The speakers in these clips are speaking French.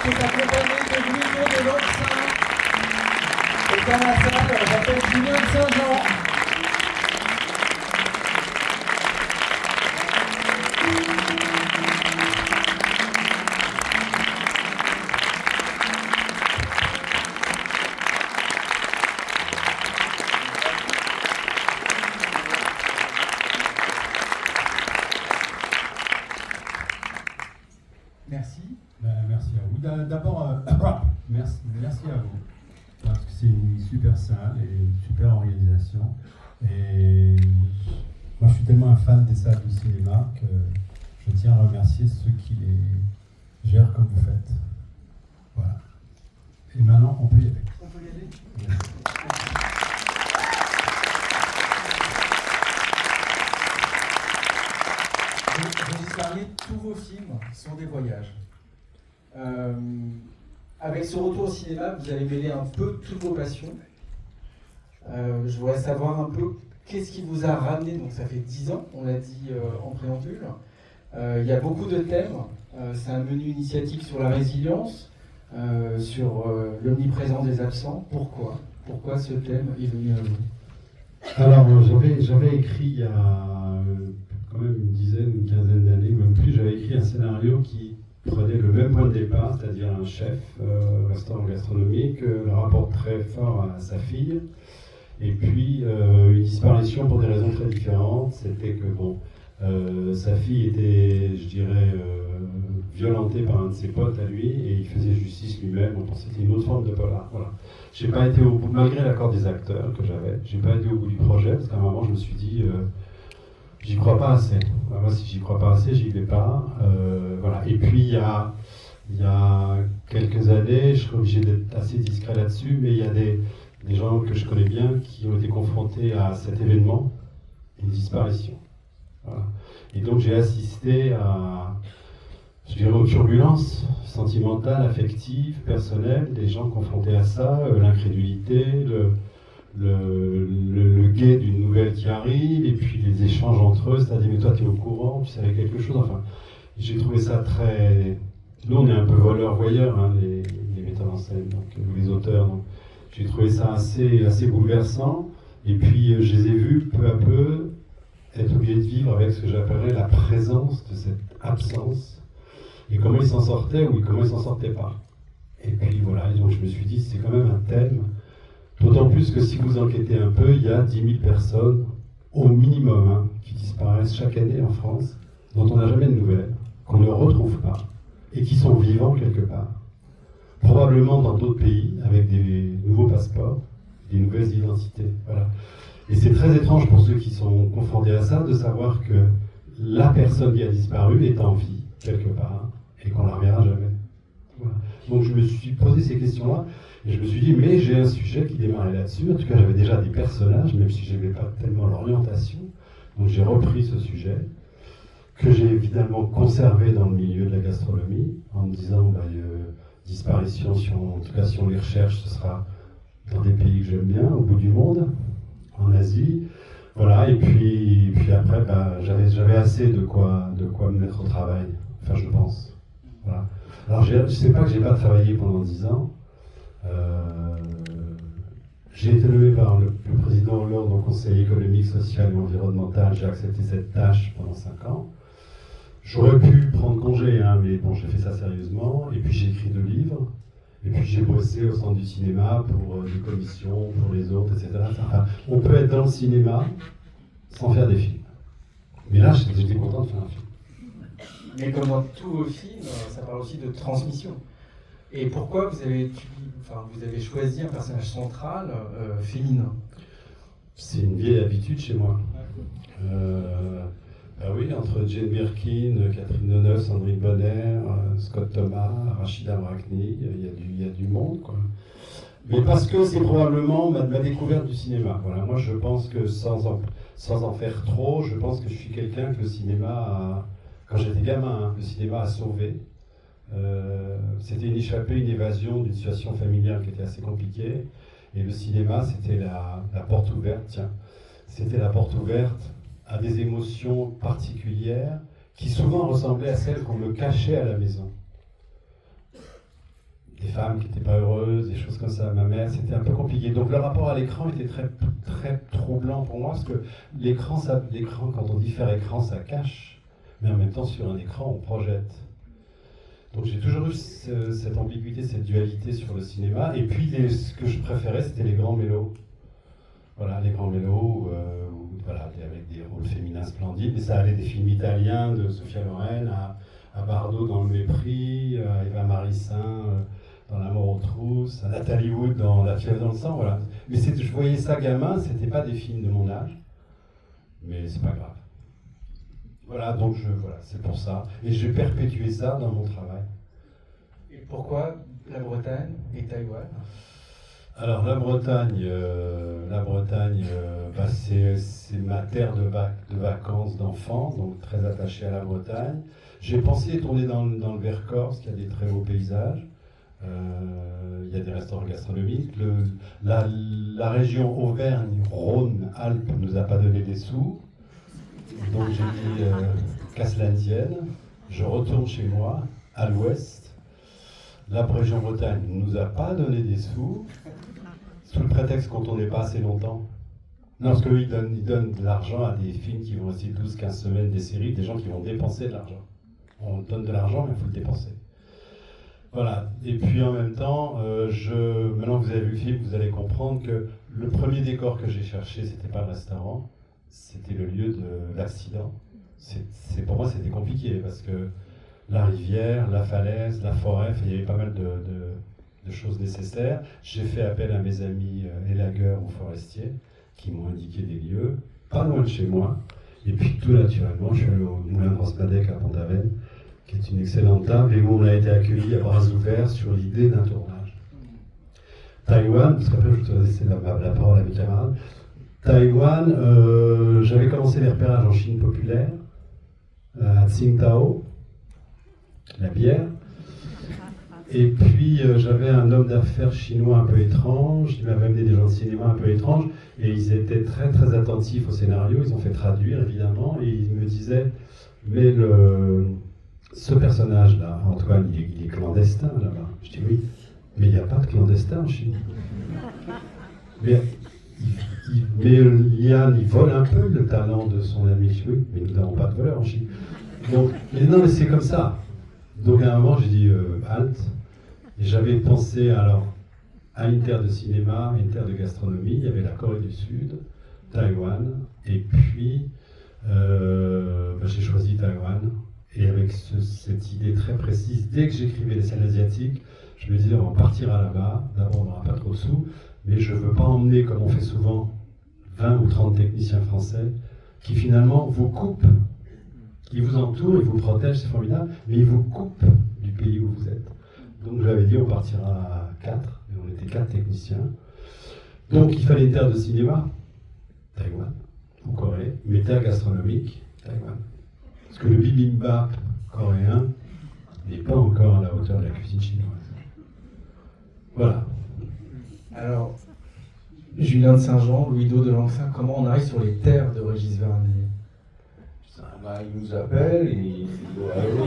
est accompagné de Gluto de Lanxin. Et dans la salle, j'appelle Julien de Saint-Jean. Merci. Merci à vous. D'abord, merci à vous. Parce que c'est une super salle et une super organisation. Et moi, je suis tellement un fan des salles de cinéma que je tiens à remercier ceux qui les gèrent comme vous faites. Voilà. Et maintenant, on peut y aller. On peut y aller. Régis Barrier, tous vos films sont des voyages. Avec ce retour au cinéma, vous avez mêlé un peu toutes vos passions. Je voudrais savoir un peu qu'est-ce qui vous a ramené, donc ça fait 10 ans, on l'a dit en préambule. Il y a beaucoup de thèmes. C'est un menu initiatique sur la résilience, sur l'omniprésence des absents. Pourquoi ce thème est venu à vous? Alors, j'avais écrit il y a quand même une quinzaine d'années, même plus, j'avais écrit un scénario qui prenait le même point de départ, c'est-à-dire un chef restaurant gastronomique, le rapport très fort à sa fille, et puis une disparition pour des raisons très différentes. C'était que sa fille était, je dirais, violentée par un de ses potes à lui, et il faisait justice lui-même. Bon, c'était une autre forme de polar. Voilà. J'ai pas été au bout, malgré l'accord des acteurs que j'avais, j'ai pas été au bout du projet, parce qu'à un moment je me suis dit, j'y crois pas assez. Moi, si j'y crois pas assez, j'y vais pas. Voilà. Et puis il y a quelques années, je suis obligé d'être assez discret là-dessus, mais il y a des gens que je connais bien qui ont été confrontés à cet événement, une disparition. Voilà. Et donc j'ai assisté à, je dirais, aux turbulences sentimentales, affectives, personnelles, des gens confrontés à ça, l'incrédulité, le guet d'une nouvelle qui arrive, et puis les échanges entre eux, c'est-à-dire, mais toi tu es au courant, tu savais quelque chose, enfin, j'ai trouvé ça très... Nous on est un peu voleurs-voyeurs, hein, les metteurs en scène, donc, ou les auteurs, donc j'ai trouvé ça assez bouleversant, et puis je les ai vus peu à peu être obligés de vivre avec ce que j'appellerais la présence de cette absence, et comment ils s'en sortaient ou comment ils s'en sortaient pas. Et puis voilà, et donc je me suis dit, c'est quand même un thème. D'autant plus que si vous enquêtez un peu, il y a 10 000 personnes, au minimum, hein, qui disparaissent chaque année en France, dont on n'a jamais de nouvelles, qu'on ne retrouve pas, et qui sont vivants quelque part. Probablement dans d'autres pays, avec des nouveaux passeports, des nouvelles identités. Voilà. Et c'est très étrange pour ceux qui sont confrontés à ça, de savoir que la personne qui a disparu est en vie, quelque part, et qu'on ne la reverra jamais. Voilà. Donc je me suis posé ces questions-là, et je me suis dit, mais j'ai un sujet qui démarrait là-dessus. En tout cas, j'avais déjà des personnages, même si je n'avais pas tellement l'orientation. Donc j'ai repris ce sujet, que j'ai évidemment conservé dans le milieu de la gastronomie, en me disant, disparition, en tout cas si on les recherche, ce sera dans des pays que j'aime bien, au bout du monde, en Asie. Voilà, et puis après, j'avais assez de quoi me mettre au travail. Enfin, je pense. Voilà. Alors, je ne sais pas que je n'ai pas travaillé pendant 10 ans. J'ai été nommé par le président Hollande au Conseil économique, social et environnemental. J'ai accepté cette tâche pendant 5 ans. J'aurais pu prendre congé, hein, mais bon, j'ai fait ça sérieusement. Et puis j'ai écrit 2 livres. Et puis j'ai bossé au Centre du cinéma pour des commissions, pour les autres, etc. Enfin, on peut être dans le cinéma sans faire des films. Mais là, j'étais content de faire un film. Mais comme dans tous vos films, ça parle aussi de transmission. Et pourquoi vous avez choisi un personnage central féminin? C'est une vieille habitude chez moi. Oui, entre Jane Birkin, Catherine Deneuve, Sandrine Bonner, Scott Thomas, Rachida Brakni, il y a du monde, quoi. Mais parce que c'est probablement ma découverte du cinéma. Voilà, moi je pense que sans en faire trop, je pense que je suis quelqu'un que le cinéma a, quand j'étais gamin, le cinéma a sauvé. C'était une échappée, une évasion d'une situation familiale qui était assez compliquée. Et le cinéma, c'était la porte ouverte, tiens. C'était la porte ouverte à des émotions particulières qui souvent ressemblaient à celles qu'on me cachait à la maison. des femmes qui n'étaient pas heureuses, des choses comme ça. Ma mère, c'était un peu compliqué. Donc le rapport à l'écran était très, très troublant pour moi, parce que l'écran, quand on dit faire écran, ça cache, mais en même temps, sur un écran, on projette. Donc j'ai toujours eu cette ambiguïté, cette dualité sur le cinéma. Et puis ce que je préférais, c'était les grands mélos. Voilà, les grands mélos, voilà, avec des rôles féminins splendides. Mais ça allait des films italiens de Sophia Loren à Bardot dans Le Mépris, à Eva Marissin dans La Mort aux trousses, à Nathalie Wood dans La fièvre dans le sang. Voilà. Mais je voyais ça gamin, c'était pas des films de mon âge. Mais c'est pas grave. Voilà, donc voilà, c'est pour ça. Et j'ai perpétué ça dans mon travail. Et pourquoi la Bretagne et Taïwan? Alors la Bretagne, bah, c'est ma terre de vacances d'enfant, donc très attaché à la Bretagne. J'ai pensé tourner dans le Vercors, parce qu'il y a des très beaux paysages. Il y a des restaurants gastronomiques. La région Auvergne-Rhône-Alpes ne nous a pas donné des sous. Donc j'ai dit qu'à cela ne tienne, je retourne chez moi, à l'ouest. La région Bretagne ne nous a pas donné des sous, sous le prétexte qu'on ne tournait pas assez longtemps. Non, parce qu'eux, ils donnent de l'argent à des films qui vont rester 12-15 semaines, des séries, des gens qui vont dépenser de l'argent. On donne de l'argent, mais il faut le dépenser. Voilà. Et puis en même temps, maintenant que vous avez vu le film, vous allez comprendre que le premier décor que j'ai cherché, c'était pas le restaurant, c'était le lieu de l'accident. Pour moi, c'était compliqué parce que la rivière, la falaise, la forêt, il y avait pas mal de choses nécessaires. J'ai fait appel à mes amis élagueurs ou forestiers qui m'ont indiqué des lieux, pas loin de chez moi. Et puis tout naturellement, je suis allé au Moulin de Rosmadec à Pont-Aven, qui est une excellente table, et où on a été accueillis à bras ouverts sur l'idée d'un tournage. Taïwan, parce qu'après je vais laisser la parole à mes camarades. Taïwan, j'avais commencé les repérages en Chine populaire, à Tsingtao, la bière. Et puis j'avais un homme d'affaires chinois un peu étrange, il m'avait amené des gens de cinéma un peu étranges, et ils étaient très très attentifs au scénario, ils ont fait traduire évidemment, et ils me disaient, mais ce personnage-là, Antoine, il est clandestin là-bas. Je dis oui, mais il n'y a pas de clandestin en Chine. Mais Liane, il vole un peu le talent de son ami. Je dis oui, mais nous n'avons pas de voleur en Chine. Donc, non, mais c'est comme ça. Donc à un moment, j'ai dit halte. Et j'avais pensé alors à une terre de cinéma, une terre de gastronomie. Il y avait la Corée du Sud, Taïwan, et puis j'ai choisi Taïwan. Et avec cette idée très précise, dès que j'écrivais les scènes asiatiques, je me disais on partira là-bas. D'abord, on n'aura pas trop de sous, mais je ne veux pas emmener, comme on fait souvent, 20 ou 30 techniciens français qui finalement vous coupent. Ils vous entourent, ils vous protègent, c'est formidable, mais ils vous coupent du pays où vous êtes. Donc je l'avais dit, on partira à 4, et on était 4 techniciens. Donc il fallait une terre de cinéma, Taïwan, en Corée, mais terre gastronomique, Taïwan. Parce que le bibimbap coréen n'est pas encore à la hauteur de la cuisine chinoise. Voilà. Alors, Julien de Saint-Jean, Louis-Do de Langsin, comment on arrive sur les terres de Régis Vernet? Bah, il nous appelle, il dit allô,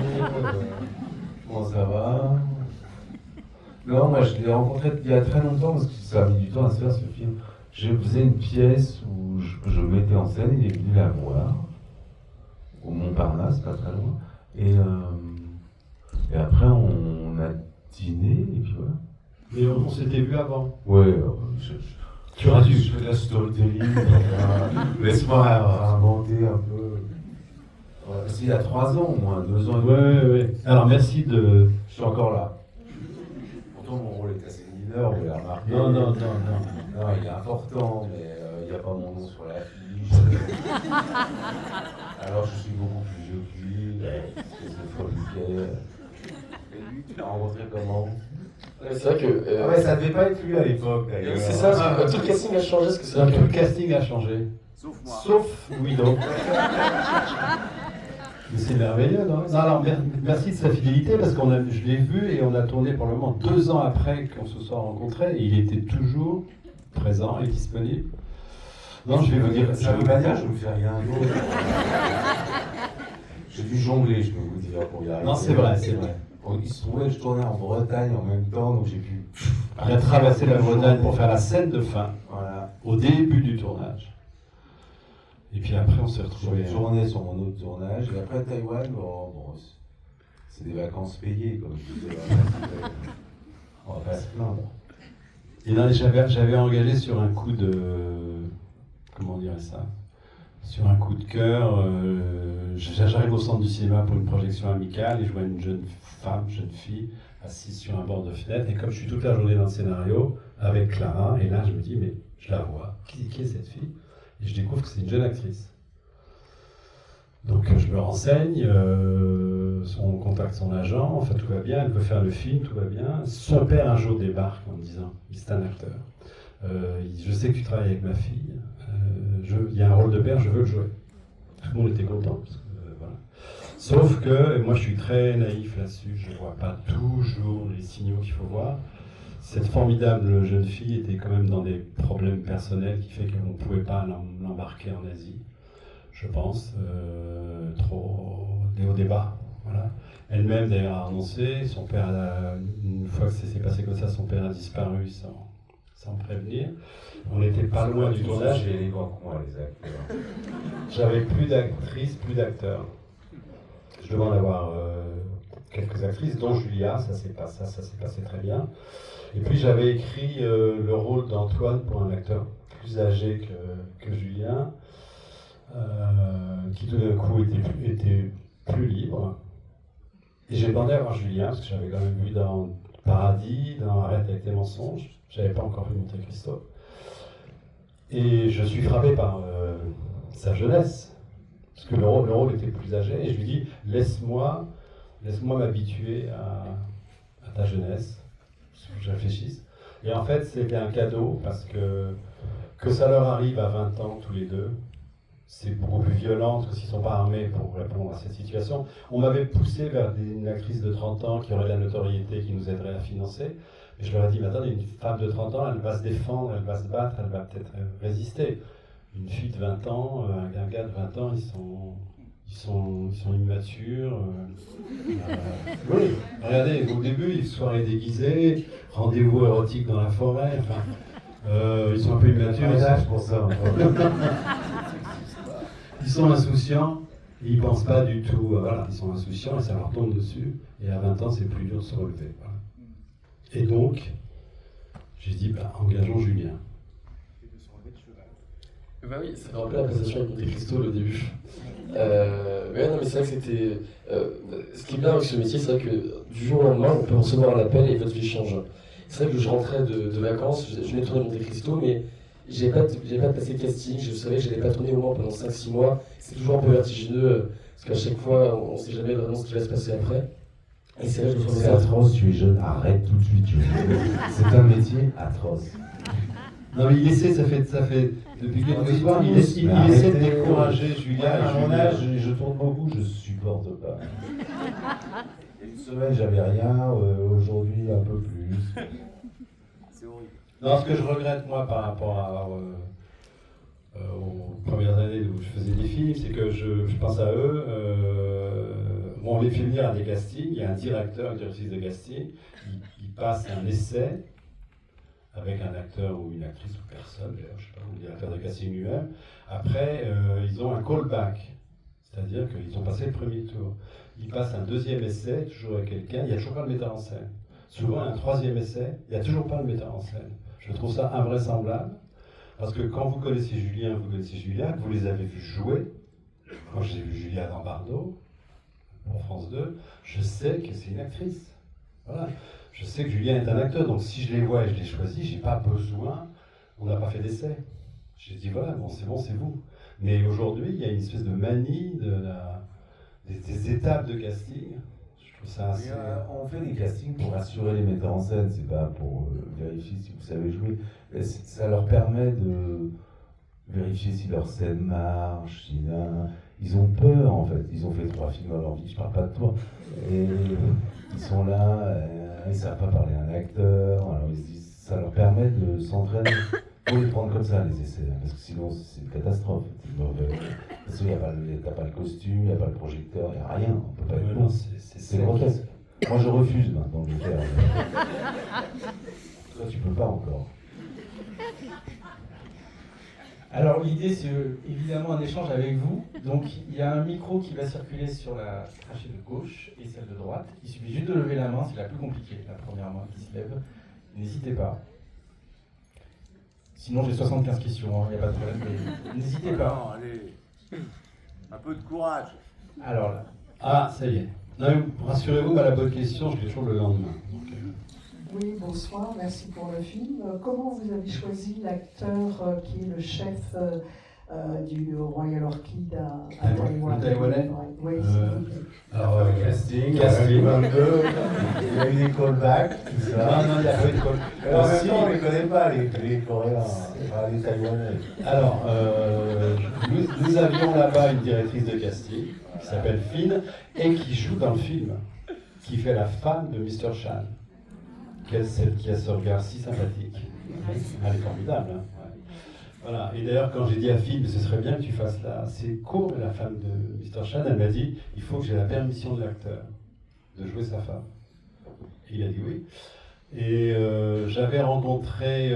comment ça va? Non, moi je l'ai rencontré il y a très longtemps parce que ça a mis du temps à se faire ce film. Je faisais une pièce où je mettais en scène, il est venu la voir, au Montparnasse, pas très loin. Et après on a dîné, et puis voilà. Mais on s'était vu avant. Ouais, Tu auras dû. Je fais de la storytelling, laisse-moi inventer un peu. C'est il y a 3 ans au moins, 2 ans et demi. Ouais. Alors merci de... Je suis encore là. Pourtant mon rôle est assez mineur, vous l'avez remarqué. Non. Non, il est important, mais il n'y a pas mon nom sur l'affiche. Alors je suis beaucoup plus vieux que lui, espèce de folliquet. Et lui, tu l'as rencontré comment? C'est vrai que. Ah ouais, ça devait pas être lui à l'époque d'ailleurs. C'est ça, tout le casting a changé, parce que c'est Tout le casting a changé. Sauf moi. Sauf Louis-Do. Mais c'est merveilleux, non? Non, alors merci de sa fidélité, parce je l'ai vu et on a tourné pour le moment 2 ans après qu'on se soit rencontrés, et il était toujours présent et disponible. Non, je vais vous dire... Ça veut pas dire, je ne fais rien d'autre. J'ai dû jongler, je peux vous dire, pour y arriver. Non, c'est vrai. Il se trouvait que je tournais en Bretagne en même temps, donc j'ai pu. Il a traversé la Bretagne pour faire la scène de fin, Voilà. au début du tournage. Et puis après, on s'est retrouvés. J'ai tourné sur mon autre tournage, et après Taïwan, bon, c'est des vacances payées, comme je disais. On va pas se plaindre. Et là, j'avais engagé sur un coup de. Comment on dirait ça? Sur un coup de cœur. J'arrive au centre du cinéma pour une projection amicale et je vois une jeune fille, assise sur un bord de fenêtre. Et comme je suis toute la journée dans le scénario, avec Clara, et là je me dis, mais je la vois. Qui est cette fille? Et je découvre que c'est une jeune actrice. Donc je me renseigne, on contacte son agent, enfin tout va bien, elle peut faire le film, tout va bien. Son père un jour débarque en me disant, c'est un acteur. Je sais que tu travailles avec ma fille, il y a un rôle de père, je veux le jouer. Tout le monde était content, parce que, voilà. Sauf que moi je suis très naïf là-dessus, je ne vois pas toujours les signaux qu'il faut voir. Cette formidable jeune fille était quand même dans des problèmes personnels qui fait qu'on ne pouvait pas l'embarquer en Asie, je pense, trop des hauts débats. Voilà. Elle-même d'ailleurs a renoncé, son père, une fois que ça s'est passé comme ça, son père a disparu sans prévenir. On n'était pas loin du tournage. J'ai les gants que moi, les acteurs. J'avais plus d'actrices, plus d'acteurs. Je devais en avoir quelques actrices, dont Julia, ça s'est passé très bien. Et puis j'avais écrit le rôle d'Antoine pour un acteur plus âgé que Julien, qui tout d'un coup était plus libre. Et j'ai demandé à voir Julien, parce que j'avais quand même vu dans Paradis, dans Arrête avec tes mensonges. J'avais pas encore vu Monte Cristo. Et je suis frappé par sa jeunesse, parce que le rôle était plus âgé, et je lui dis, laisse-moi m'habituer à ta jeunesse, que je réfléchisse. Et en fait, c'était un cadeau, parce que ça leur arrive à 20 ans tous les deux, c'est beaucoup plus violent que s'ils ne sont pas armés pour répondre à cette situation. On m'avait poussé vers une actrice de 30 ans qui aurait de la notoriété, qui nous aiderait à financer. Et je leur ai dit, mais attendez, une femme de 30 ans, elle va se défendre, elle va se battre, elle va peut-être résister. Une fille de 20 ans, un gars de 20 ans, ils sont immatures. Oui, regardez, au début, ils sont déguisés, rendez-vous érotique dans la forêt, enfin, ils sont un peu immatures. Pour ça. Ils sont insouciants, et ils ne pensent pas du tout, voilà, ils sont insouciants et ça leur tombe dessus. Et à 20 ans, c'est plus dur de se relever. Voilà. Et donc, j'ai dit, engageons Julien. Bah oui, ça me rappelle la présentation avec Monte Cristo, le début. Ouais, non, mais c'est vrai que c'était. Ce qui est bien avec ce métier, c'est vrai que du jour au lendemain, on peut recevoir un appel et votre vie change. C'est vrai que je rentrais de vacances, je venais de tourner Monte Cristo, mais j'avais pas passé de casting, je savais que je n'allais pas tourner au moins pendant 5-6 mois. C'est toujours un peu vertigineux, parce qu'à chaque fois, on ne sait jamais vraiment ce qui va se passer après. Et c'est vrai que je me C'est atroce, tu es jeune, arrête tout de suite. C'est un métier atroce. Non, mais il essaie, ça fait depuis quelques soirs, il essaie de décourager Julien. À mon âge, je tourne beaucoup, je supporte pas. Il y a une semaine, j'avais rien, aujourd'hui, un peu plus. C'est horrible. Non, ce que je regrette, moi, par rapport aux premières années où je faisais des films, c'est que je pense à eux. On les fait venir à des castings, il y a un directeur, une directrice de casting, il passe un essai avec un acteur ou une actrice ou personne, je sais pas, ou le directeur de casting lui-même. Après, ils ont un callback, c'est-à-dire qu'ils ont passé le premier tour. Ils passent un deuxième essai, toujours avec quelqu'un, il n'y a toujours pas le metteur en scène. Souvent, un troisième essai, il n'y a toujours pas le metteur en scène. Je trouve ça invraisemblable, parce que quand vous connaissez Julien, que vous les avez vus jouer. Quand j'ai vu Julia dans Bardot, pour France 2, je sais que c'est une actrice. Voilà. Je sais que Julien est un acteur, donc si je les vois et je les choisis, j'ai pas besoin, on n'a pas fait d'essai. J'ai dit voilà, bon, c'est vous. Mais aujourd'hui, il y a une espèce de manie des étapes de casting. Je trouve ça assez... On fait des castings pour assurer les metteurs en scène, c'est pas pour vérifier si vous savez jouer. Ça leur permet de vérifier si leur scène marche, ils ont peur en fait, ils ont fait 3 films dans leur vie, je parle pas de toi. Et ils sont là, ils savent pas parler à un acteur, alors ils se disent, ça leur permet de s'entraîner. Il faut les prendre comme ça les essais, parce que sinon c'est une catastrophe. Parce qu'il n'y a pas le costume, il n'y a pas le projecteur, il n'y a rien, on peut pas être bon. C'est grotesque. Moi, je refuse maintenant de le faire. Toi, tu peux pas encore. Alors l'idée c'est évidemment un échange avec vous. Donc il y a un micro qui va circuler sur la trachée de gauche et celle de droite. Il suffit juste de lever la main, c'est la plus compliquée, la première main qui se lève. N'hésitez pas. Sinon j'ai 75 questions, il n'y a pas de problème, mais n'hésitez pas. Non, allez, un peu de courage. Alors là, Ah, ça y est. Non, mais rassurez-vous, à la bonne question, je l'ai toujours le lendemain. Donc, Oui, bonsoir, merci pour le film. Comment vous avez choisi l'acteur qui est le chef du Royal Orchid à Taïwan? Le Taïwanais? Oui, alors, Casting, casting. 22, il y a eu des callbacks, tout ça. non, il n'y a pas eu de call. En même temps, on ne les connaît pas, les Coréens, enfin, les Taïwanais. Alors, nous avions là-bas une directrice de casting qui s'appelle Finn et qui joue dans le film, qui fait la femme de Mr. Chan, celle qui a ce regard si sympathique. Elle est formidable. Hein, ouais. Voilà. Et d'ailleurs, quand j'ai dit à Finn, ce serait bien que tu fasses là, c'est court, la femme de Mr. Chan, elle m'a dit, il faut que j'ai la permission de l'acteur de jouer sa femme. Et il a dit oui. Et j'avais rencontré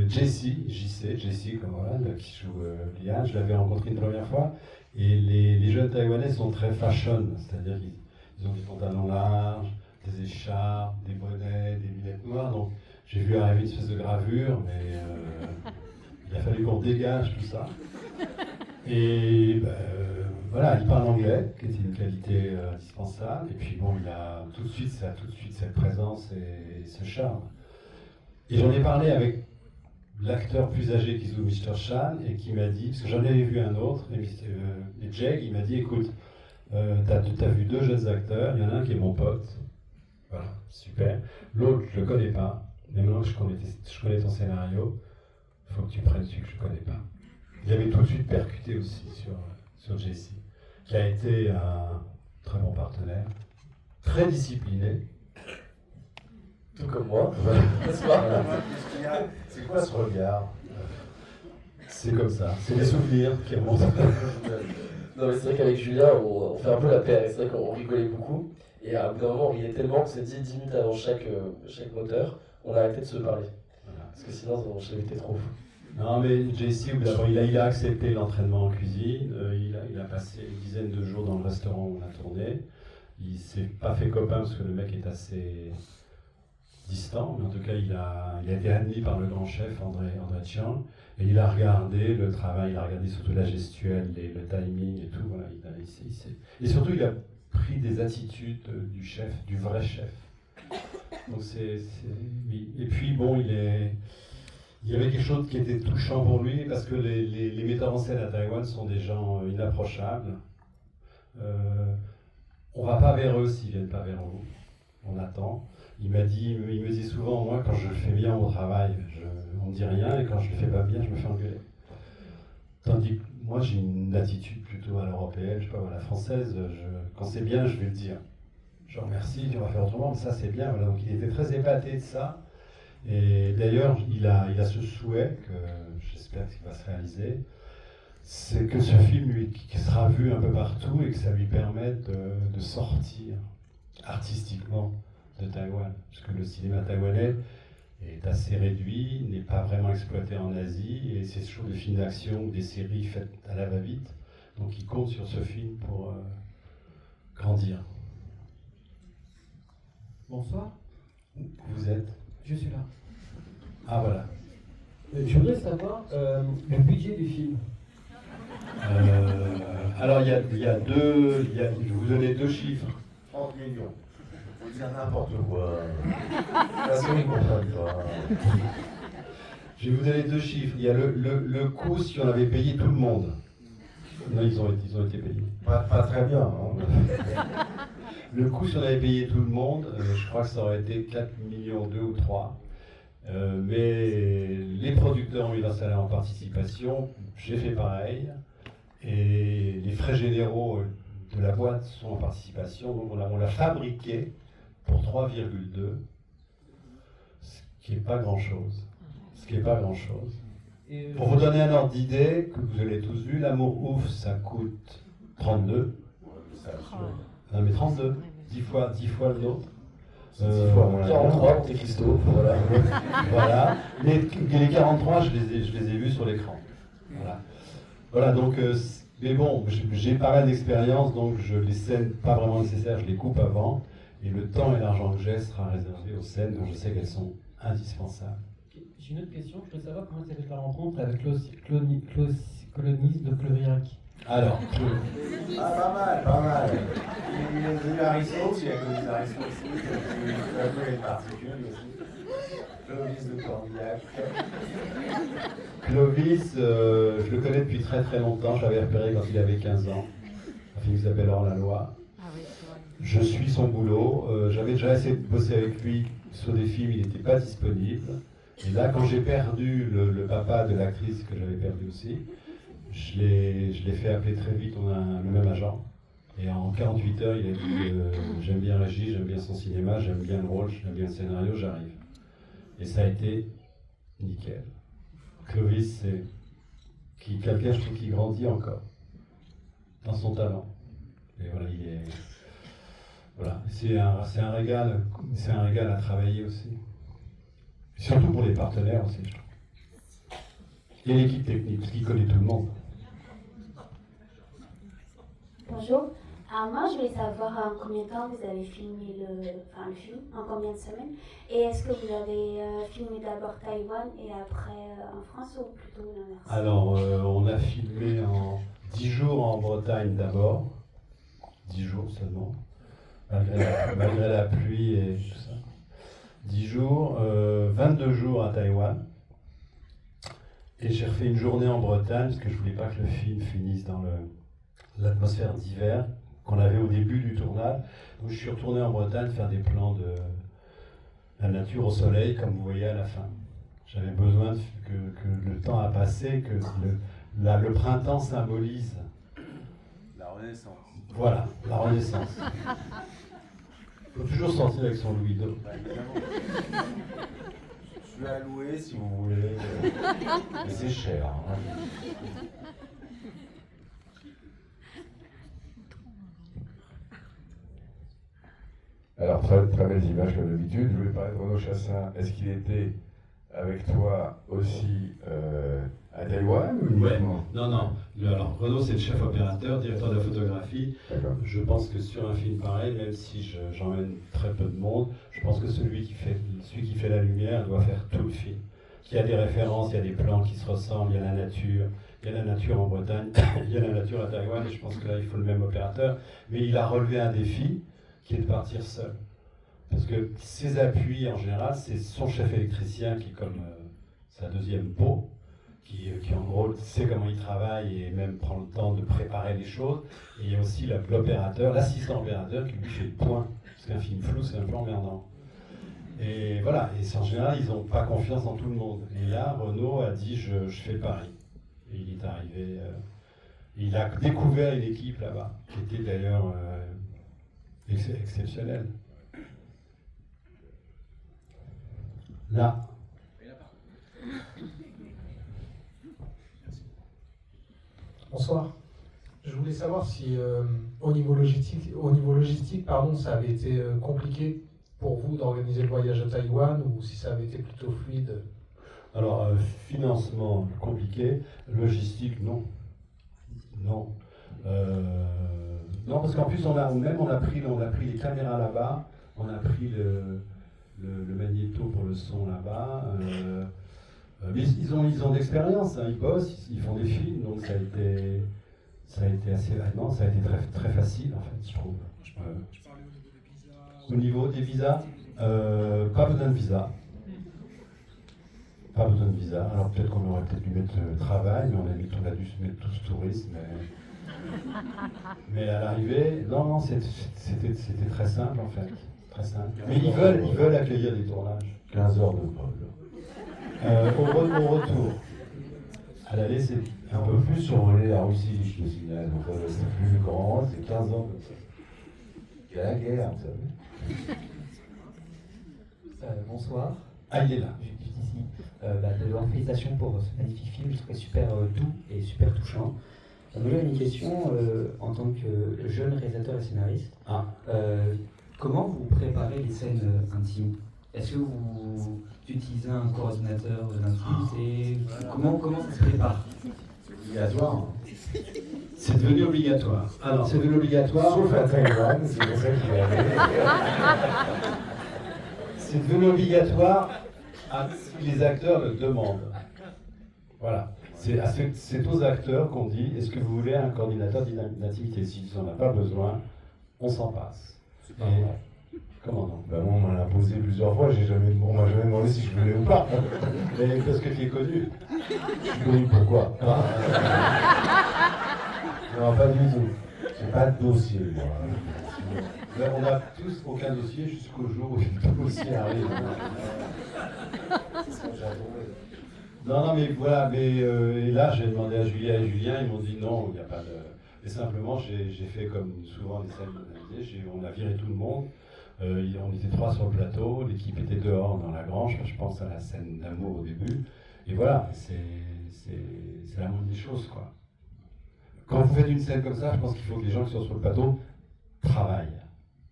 Jessie, comme voilà, qui joue Liane, je l'avais rencontré une première fois. Et les jeunes Taïwanais sont très fashion, c'est-à-dire qu'ils ont des pantalons larges, des écharpes, des bonnets, des lunettes noires. Donc j'ai vu arriver une espèce de gravure, mais il a fallu qu'on dégage tout ça. Et voilà, il parle anglais, qui est une qualité indispensable. Et puis bon, il a tout de suite cette présence et ce charme. Et j'en ai parlé avec l'acteur plus âgé qui joue Mr. Chan et qui m'a dit, parce que j'en avais vu un autre, et Jake, il m'a dit, écoute, t'as vu deux jeunes acteurs, il y en a un qui est mon pote, voilà, super. L'autre, je le connais pas, mais maintenant que je connais ton scénario, il faut que tu prennes celui que je connais pas. Il avait tout de suite percuté aussi sur Jessie, qui a été un très bon partenaire, très discipliné. Tout comme moi, n'est-ce pas? Voilà. C'est quoi ce regard? C'est comme ça, c'est des souvenirs qui remontent. Non, mais c'est vrai qu'avec Julien, on fait un peu la paire. Et c'est vrai qu'on rigolait beaucoup. Et à bout d'un moment, on riait tellement qu'on s'est dit 10 minutes avant chaque moteur, on a arrêté de se parler. Voilà. Parce que sinon, ça avait été trop fou. Non, mais Jessie, d'abord, il a accepté l'entraînement en cuisine. Il a passé une dizaine de jours dans le restaurant où on a tourné. Il s'est pas fait copain parce que le mec est assez distant, mais en tout cas, il a été admis par le grand chef André Chiang, et il a regardé le travail, il a regardé surtout la gestuelle, le timing et tout. Voilà, et surtout, il a pris des attitudes du chef, du vrai chef. Donc oui. Et puis bon, il y avait quelque chose qui était touchant pour lui, parce que les metteurs en scène à Taïwan sont des gens inapprochables. On va pas vers eux s'ils viennent pas vers vous. On attend. Il me dit souvent, moi, quand je fais bien mon travail, on me dit rien, et quand je le fais pas bien, je me fais engueuler. Tandis que moi, j'ai une attitude plutôt à l'européenne, je sais pas, à la française, quand c'est bien, je vais le dire. Je remercie, on va faire autrement, mais ça c'est bien. Voilà. Donc il était très épaté de ça. Et d'ailleurs, il a ce souhait, que j'espère qu'il va se réaliser, c'est que ce film qui sera vu un peu partout et que ça lui permette de sortir artistiquement de Taïwan. Parce que le cinéma taïwanais est assez réduit, n'est pas vraiment exploité en Asie, et c'est toujours des films d'action ou des séries faites à la va-vite. Donc il compte sur ce film pour grandir. Bonsoir, Vous êtes? je suis là. Ah voilà. Je voudrais savoir le budget du film. Alors il y a deux, je vais vous donner deux chiffres. 30 millions. Faut dire n'importe quoi. La souris ne comprend pas. Je vais vous donner deux chiffres. Il y a le coût si on avait payé tout le monde. Non, ils ont été payés. Pas très bien. Hein. Le coût si on avait payé tout le monde, je crois que ça aurait été 4 millions 2 ou 3. Mais les producteurs ont eu un salaire en participation, j'ai fait pareil. Et les frais généraux de la boîte sont en participation. Donc on l'a fabriqué pour 3,2, ce qui n'est pas grand-chose. Pour vous donner un ordre d'idée, que vous avez tous vu, L'amour ouf, ça coûte 32. Non mais 32. 10 fois le nôtre. 10 fois moins. 43, Monte Cristo, voilà. Voilà. Les 43, je les ai vus sur l'écran. Voilà. Voilà, donc, mais bon, j'ai pas mal d'expérience, donc les scènes pas vraiment nécessaires, je les coupe avant, et le temps et l'argent que j'ai sera réservé aux scènes dont je sais qu'elles sont indispensables. J'ai une autre question, je veux savoir comment s'est faite la rencontre avec Clonis de Clevirac. Alors, Ah, pas mal. Il est venu à Rissos, il a connu à Rissos aussi. Il a connu les particules aussi. Clovis de Cordillac. Clovis, je le connais depuis très très longtemps, je l'avais repéré quand il avait 15 ans. Un film qui s'appelle Hors la loi. Je suis son boulot, j'avais déjà essayé de bosser avec lui sur des films, il n'était pas disponible. Et là, quand j'ai perdu le papa de l'actrice que j'avais perdu aussi, je l'ai fait appeler très vite, on a le même agent. Et en 48 heures, il a dit j'aime bien Régis, j'aime bien son cinéma, j'aime bien le rôle, j'aime bien le scénario, j'arrive. Et ça a été nickel. Clovis, c'est quelqu'un, je trouve, qui grandit encore dans son talent. Et voilà, voilà, c'est un régal à travailler aussi. Et surtout pour les partenaires aussi, je trouve. Et l'équipe technique, parce qu'il connaît tout le monde. Bonjour. Alors moi, je voulais savoir en combien de temps vous avez filmé le film, en combien de semaines, et est-ce que vous avez filmé d'abord Taïwan et après en France, ou plutôt l'inverse? Alors, on a filmé en 10 jours en Bretagne d'abord, 10 jours seulement, malgré la pluie et tout ça. 10 jours, 22 jours à Taïwan. Et j'ai refait une journée en Bretagne, parce que je voulais pas que le film finisse dans l'atmosphère d'hiver qu'on avait au début du tournage. Donc je suis retourné en Bretagne faire des plans de la nature au soleil, comme vous voyez à la fin. J'avais besoin que le temps a passé, que le printemps symbolise. La Renaissance. Voilà, la Renaissance. Il faut toujours sortir avec son Louis II. Bah, évidemment. Je suis à louer si vous voulez. Mais c'est cher. Hein. Alors, très, très belles images comme d'habitude. Je voulais parler de Renaud Chassin. Est-ce qu'il était avec toi aussi à Taïwan ou uniquement? Non. Alors, Renaud, c'est le chef opérateur, directeur de la photographie. D'accord. Je pense que sur un film pareil, même si j'emmène très peu de monde, je pense que celui qui fait la lumière doit faire tout le film. Il y a des références, il y a des plans qui se ressemblent, il y a la nature en Bretagne, il y a la nature à Taïwan, et je pense que là, il faut le même opérateur. Mais il a relevé un défi qui est de partir seul. Parce que ses appuis, en général, c'est son chef électricien qui est comme sa deuxième peau, qui en gros sait comment il travaille et même prend le temps de préparer les choses. Et il y a aussi l'opérateur, l'assistant opérateur qui lui fait le point. Parce qu'un film flou, c'est un peu emmerdant. Et voilà, et en général, ils n'ont pas confiance dans tout le monde. Et là, Renaud a dit je fais le pari. Et il est arrivé, il a découvert une équipe là-bas, qui était d'ailleurs exceptionnelle. Là. Bonsoir. Je voulais savoir si au niveau logistique, ça avait été compliqué pour vous d'organiser le voyage à Taïwan, ou si ça avait été plutôt fluide. Alors, financement compliqué, logistique non. Non. Non, parce qu'en plus, on a pris les caméras là-bas, on a pris le magnéto pour le son là-bas. Mais ils ont de l'expérience, hein, ils bossent, ils font des films, donc ça a été assez non, ça a été très, très facile en fait, je trouve. Je parlais au niveau des visas. Pas besoin de visa. Pas besoin de visa. Alors peut-être qu'on aurait peut-être dû mettre travail, mais on a dû se mettre tous tourisme. Mais à l'arrivée, non, c'était très simple en fait. Très simple. Mais ils veulent accueillir des tournages. 15 heures de vol. Au retour. À l'aller, c'est Un peu plus survoler la Russie, je me signale. Donc c'est plus grand, c'est 15 ans comme ça. Il y a la guerre, vous savez. Bonsoir. Ah, il est là. Je suis ici. De leur félicitations pour ce magnifique film, je trouvais super doux et super touchant. Moi j'avais une question en tant que jeune réalisateur et scénariste. comment vous préparez les scènes intimes? Est-ce que vous utilisez un coordinateur de l'intimité? Comment ça se prépare? Obligatoire. C'est devenu obligatoire. Alors, c'est devenu obligatoire. Sauf à Taïwan, c'est pour ça qu'il est allé. C'est devenu obligatoire si les acteurs le demandent. Voilà. C'est aux acteurs qu'on dit, est-ce que vous voulez un coordinateur d'intimité? S'ils n'en ont pas besoin, on s'en passe. C'est pas vrai. Comment non? Bah moi, on m'en a posé plusieurs fois, on m'a jamais demandé si je voulais ou pas. Mais parce que tu es connu. Je suis connu pourquoi? Non, pas du tout. J'ai pas de dossier, moi. Là, on n'a tous aucun dossier jusqu'au jour où le dossier arrive. Non, mais voilà, et là j'ai demandé à Julia et Julien, ils m'ont dit non, il n'y a pas de... Et simplement, j'ai fait comme souvent les scènes organisées, on a viré tout le monde, on était 3 sur le plateau, l'équipe était dehors dans la grange, je pense à la scène d'amour au début, et voilà, c'est la moindre des choses, quoi. Quand vous faites une scène comme ça, je pense qu'il faut que les gens qui sont sur le plateau travaillent.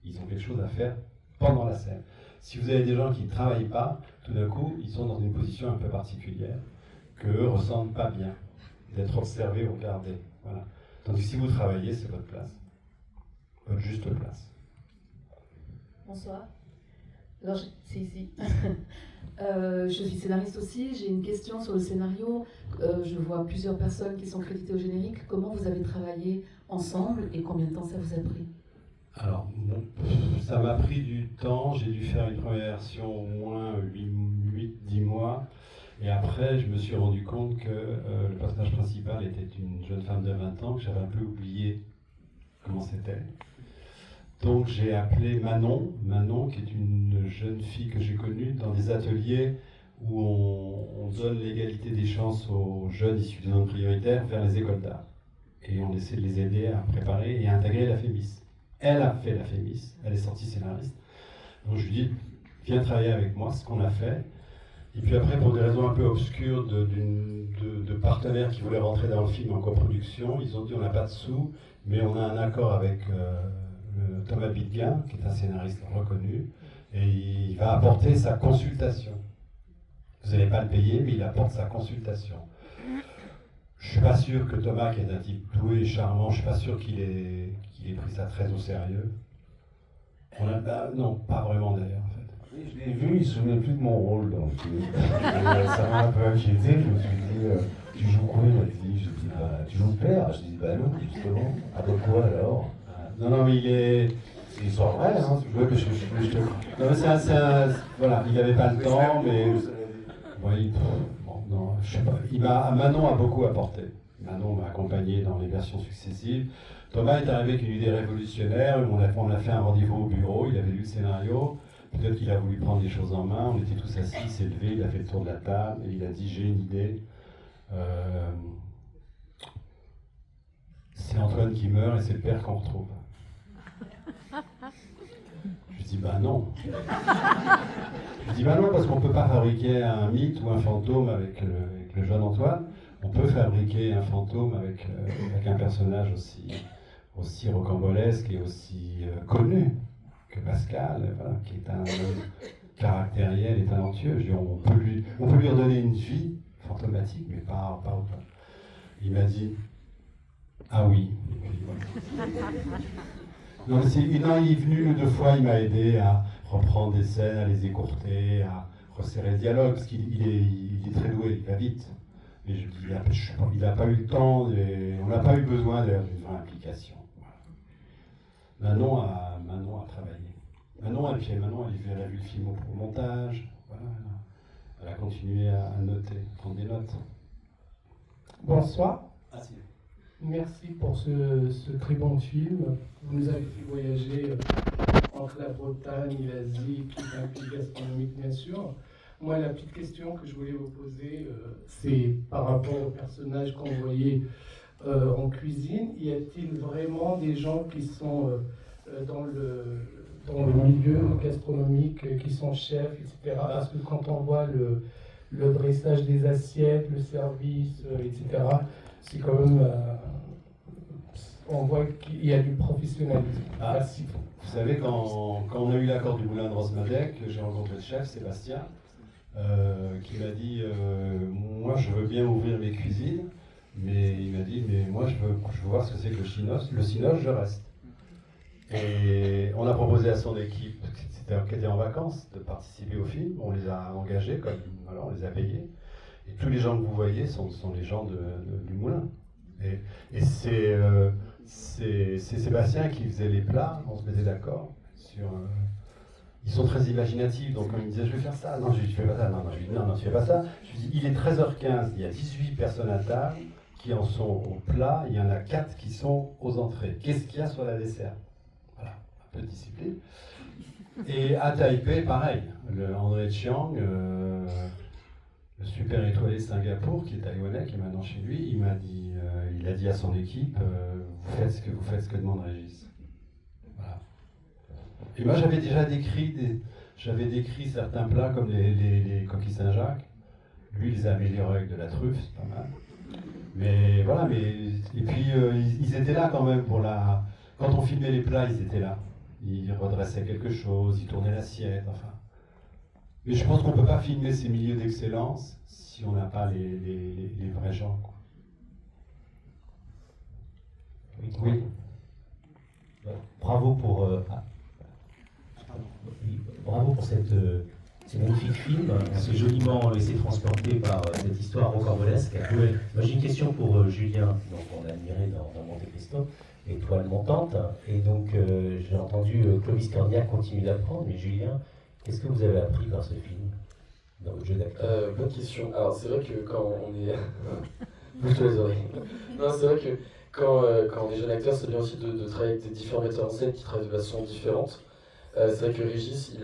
Ils ont quelque chose à faire pendant la scène. Si vous avez des gens qui ne travaillent pas, tout d'un coup, ils sont dans une position un peu particulière, qu'eux ressentent pas bien, d'être observés, regardés. Voilà. Tandis que si vous travaillez, c'est votre place. Votre juste place. Bonsoir. Alors, c'est ici. Je suis scénariste aussi. J'ai une question sur le scénario. Je vois plusieurs personnes qui sont créditées au générique. Comment vous avez travaillé ensemble et combien de temps ça vous a pris? Alors, bon, ça m'a pris du temps. J'ai dû faire une première version au moins 8-10 mois. Et après, je me suis rendu compte que le personnage principal était une jeune femme de 20 ans, que j'avais un peu oublié comment c'était. Donc j'ai appelé Manon, qui est une jeune fille que j'ai connue dans des ateliers où on donne l'égalité des chances aux jeunes issus des zones prioritaires vers les écoles d'art. Et on essaie de les aider à préparer et à intégrer la FEMIS. Elle a fait la FEMIS, elle est sortie scénariste. Donc je lui dis, viens travailler avec moi, ce qu'on a fait. Et puis après, pour des raisons un peu obscures de partenaires qui voulaient rentrer dans le film en coproduction, ils ont dit on n'a pas de sous, mais on a un accord avec Thomas Bidguin, qui est un scénariste reconnu, et il va apporter sa consultation. Vous n'allez pas le payer, mais il apporte sa consultation. Je ne suis pas sûr que Thomas, qui est un type doué et charmant, je ne suis pas sûr qu'il ait pris ça très au sérieux. Non, pas vraiment d'ailleurs, en fait. Je l'ai vu, il ne se souvenait plus de mon rôle dans le film. Ça m'a un peu inquiété, je me suis dit, tu joues quoi? Il m'a dit, j'ai dit, bah, tu joues le père? Je dis, bah non, justement. Ah bah quoi alors? Non, mais il est... C'est une histoire vraie, hein, tu veux que je te... Non, mais voilà, il n'avait pas le temps, mais... Oui, bon, non, je sais pas. Manon a beaucoup apporté. Manon m'a accompagné dans les versions successives. Thomas est arrivé avec une idée révolutionnaire, on a fait un rendez-vous au bureau, il avait lu le scénario, peut-être qu'il a voulu prendre les choses en main, on était tous assis, il s'est levé, il a fait le tour de la table, et il a dit, j'ai une idée. C'est Antoine qui meurt et c'est le père qu'on retrouve. Je dis bah non. Je dis bah non parce qu'on ne peut pas fabriquer un mythe ou un fantôme avec le jeune Antoine. On peut fabriquer un fantôme avec un personnage aussi rocambolesque et aussi connu que Pascal, voilà, qui est un homme caractériel et talentueux. Je dis, on peut lui redonner une vie fantomatique, mais pas autant. Il m'a dit ah oui. Et puis, voilà. Non, il est venu 2 fois, il m'a aidé à reprendre des scènes, à les écourter, à resserrer le dialogue, parce qu'il est très doué, il va vite. Mais je dis, il n'a pas eu le temps, on n'a pas eu besoin d'une vraie implication. Voilà. Manon a travaillé. Manon, elle a vu le film au montage, voilà, elle a continué à noter, prendre des notes. Bonsoir. Ah, si. Merci pour ce très bon film. Vous nous avez fait voyager entre la Bretagne et l'Asie, tout un pays gastronomique bien sûr. Moi, la petite question que je voulais vous poser, c'est par rapport aux personnages qu'on voyait en cuisine. Y a-t-il vraiment des gens qui sont dans le milieu gastronomique, qui sont chefs, etc. Parce que quand on voit le dressage des assiettes, le service, etc., c'est quand même on voit qu'il y a du professionnalisme. Ah, Merci. Vous savez, quand on a eu l'accord du moulin de Rosmadec, j'ai rencontré le chef, Sébastien, qui m'a dit moi je veux bien ouvrir mes cuisines, mais il m'a dit mais moi je veux voir ce que c'est que le cinoche, je reste. Et on a proposé à son équipe qui était en vacances de participer au film, on les a engagés, voilà, on les a payés, et tous les gens que vous voyez sont les gens du moulin. Et c'est Sébastien qui faisait les plats, on se mettait d'accord sur... ils sont très imaginatifs, donc quand il me disait je vais faire ça, non je lui dis fais pas ça, non je lui dis non tu fais pas ça. Je lui dis il est 13h15, il y a 18 personnes à table qui en sont au plat, il y en a 4 qui sont aux entrées. Qu'est-ce qu'il y a sur la dessert? Voilà, un peu de discipline. Et à Taipei, pareil, le André Chiang, le super étoilé de Singapour, qui est taïwanais, qui est maintenant chez lui, il m'a dit, il a dit à son équipe, vous faites ce que demande Régis. Voilà. Et moi j'avais déjà décrit certains plats comme les coquilles Saint-Jacques. Lui il les a améliorés avec de la truffe, c'est pas mal. Mais voilà, et puis ils étaient là quand même quand on filmait les plats, ils étaient là. Ils redressaient quelque chose, ils tournaient l'assiette, enfin. Mais je pense qu'on ne peut pas filmer ces milieux d'excellence si on n'a pas les vrais gens, quoi. Oui. Bravo pour ce magnifique film, c'est joliment laissé transporter par cette histoire rocambolesque. Moi j'ai une question pour Julien, donc on a admiré dans Monte Cristo, Étoile montante, et donc j'ai entendu Clovis Cornillac continuer d'apprendre, mais Julien, qu'est-ce que vous avez appris par ce film, dans votre jeu d'acteur? Bonne question. Alors c'est vrai que quand on est... Bouge-toi les oreilles. Non, c'est vrai que quand on est jeune acteur, c'est bien aussi de travailler avec des différents metteurs en scène qui travaillent de façon différente. C'est vrai que Régis,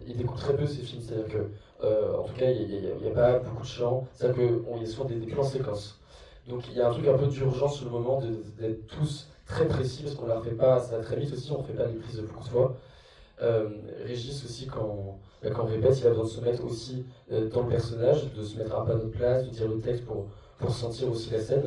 il découpe très peu ses films, c'est-à-dire que, en tout cas, il n'y a pas beaucoup de chants, c'est-à-dire qu'il y a souvent des plans séquences. Donc il y a un truc un peu d'urgence sur le moment d'être tous très précis, parce qu'on ne la refait pas, ça va très vite aussi, on ne fait pas les prises beaucoup de fois. Régis aussi, quand on répète, il a besoin de se mettre aussi dans le personnage, de se mettre un peu à notre place, de dire le texte pour sentir aussi la scène.